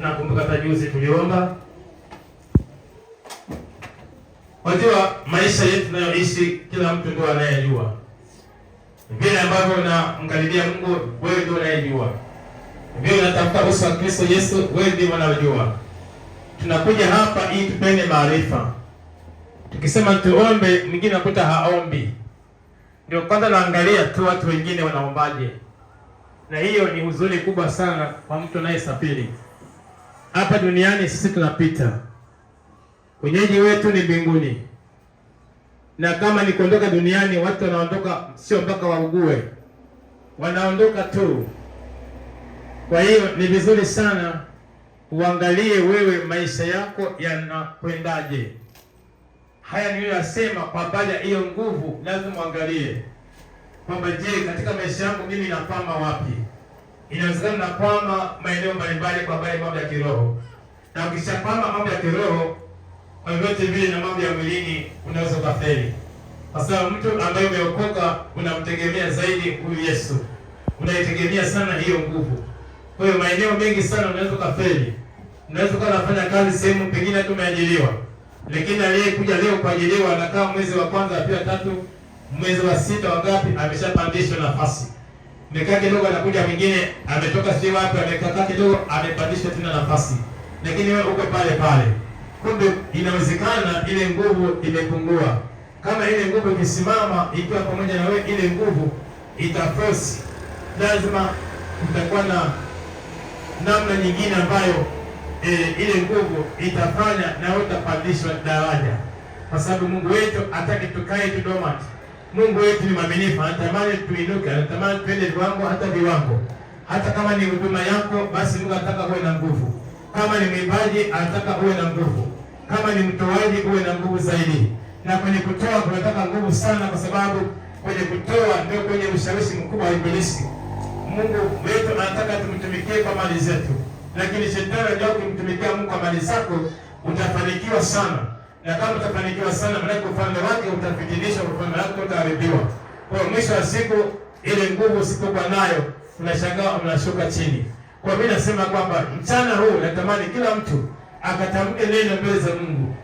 nakumbuka hata juzi tuliomba. Wajua maisha yetu tunayoishi kila mtu ndio anayejua. Vile ambavyo unamkaribia Mungu wewe ndio unayejua. Vile unatafuta uso wa Kristo Yesu wewe ndio unayejua. Tunakuja hapa ili tupende maarifa. Tukisema tuombe, mwingine anakuta haombi. Ndio kwanza naangalia tu watu wengine wanaombaje. Na hiyo ni huzuni kubwa sana kwa mtu anayesafiri. Hapa duniani sisi tunapita. Wenyeji wetu ni mbinguni. Na kama ni kuondoka duniani, watu wanaondoka sio mpaka waugue. Wanaondoka tu. Kwa hiyo ni vizuri sana uangalie wewe maisha yako yanakwendaje. Haya niliyosema kwa baada ya hiyo nguvu lazima uangalie kwamba je, katika maisha yangu mimi nakwama wapi? Inawezekana nakwama maeneo mbalimbali kwa baadhi ya mambo ya kiroho. Na ukishakwama mambo ya kiroho, kwa vyote vile na mambo ya mwilini unaweza kufeli. Kwa sababu mtu ambaye umeokoka unamtegemea zaidi huyu Yesu. Unaitegemea sana hiyo nguvu. Kwa hiyo maeneo mengi sana unaweza kufeli. Unaweza kuwa unafanya kazi sehemu pengine hata umeajiriwa. Lakini aliyekuja leo kuajiriwa anakaa mwezi wa kwanza, wa pili, wa tatu, mwezi wa sita, wangapi ameshapandishwa nafasi. Mekaa kidogo anakuja mwingine ametoka sio wapi, amekaa kidogo amepandishwa tena nafasi. Lakini wewe uko pale pale. Kumbe inawezekana ile nguvu imepungua. Kama ile nguvu ikisimama ikiwa pamoja na wewe, ile nguvu itaforce. Lazima utakuwa na namna nyingine ambayo ile nguvu itafanya na wewe utapandishwa daraja. Kwa sababu Mungu wetu hataki tukae tu dormant. Mungu wetu ni mwaminifu, anatamani tuinuke, anatamani twende viwango hata viwango. Hata kama ni huduma yako, basi Mungu anataka uwe na nguvu. Kama ni mwimbaji, anataka uwe na nguvu. Kama ni mtoaji, uwe na nguvu zaidi. Na kwenye kutoa tunataka nguvu sana, kwa sababu kwenye kutoa ndio kwenye ushawishi mkubwa wa Ibilisi. Mungu wetu anataka tumtumikie kwa mali zetu. Lakini shetani anajua kumtumikia Mungu kwa mali zako utafanikiwa sana. Na kama utafanikiwa sana, maana ufalme wake utafitinishwa, ufalme wake utaharibiwa. Kwa mwisho wa siku ile nguvu usipokuwa nayo, unashangaa unashuka chini. Kwa mimi nasema kwamba mchana huu natamani kila mtu akatamke neno mbele za Mungu.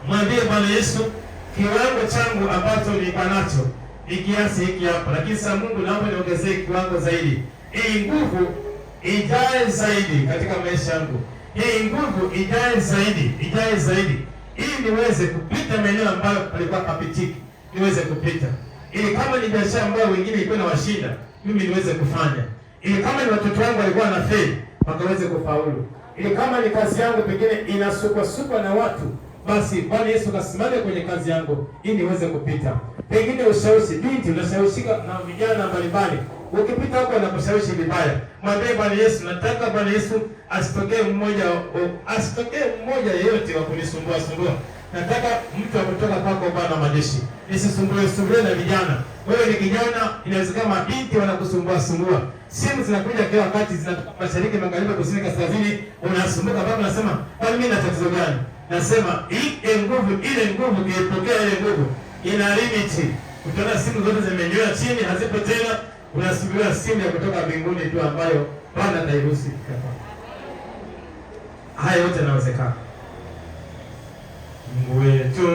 Mwambie Bwana Yesu, kiwango changu ambacho niko nacho ni kiasi hiki hapa, lakini sasa Mungu naomba niongezee kiwango zaidi. Hii nguvu ijae zaidi katika maisha yangu. Hii nguvu ijae zaidi. Ili niweze kupita maeneo ambayo palikuwa hapitiki, niweze kupita. Ili kama ni biashara ambayo wengine ilikuwa inawashinda, mimi niweze kufanya. Ili kama ni watoto wangu walikuwa wanafeli, wakaweze kufaulu. Ili kama ni kazi yangu pengine inasukwa na watu, basi Bwana Yesu kasimame kwenye kazi yangu ili niweze kupita. Pengine ushawishi binti, unashawishika na vijana mbalimbali. Ukipita huko na kushawishi vibaya, mwambie Bwana Yesu, nataka Bwana Yesu asitokee mmoja yeyote wa kunisumbua. Nataka mtu kutoka kwako Bwana majeshi. Nisisumbue na vijana. Wewe ni kijana, inawezekana mabinti wanakusumbua. Simu zinakuja kila wakati, zinatoka mashariki, magharibi, kusini, kaskazini, unasumbuka baba, unasema, "Kwani mimi na tatizo gani?" Nasema, ile nguvu kiipokea ile nguvu ina limit. Utaona simu zote zimenyoa chini, hazipo tena. Unasubiria simu ya kutoka mbinguni tu ambayo Bwana atairuhusu. Haya yote yanawezekana. Mungu wetu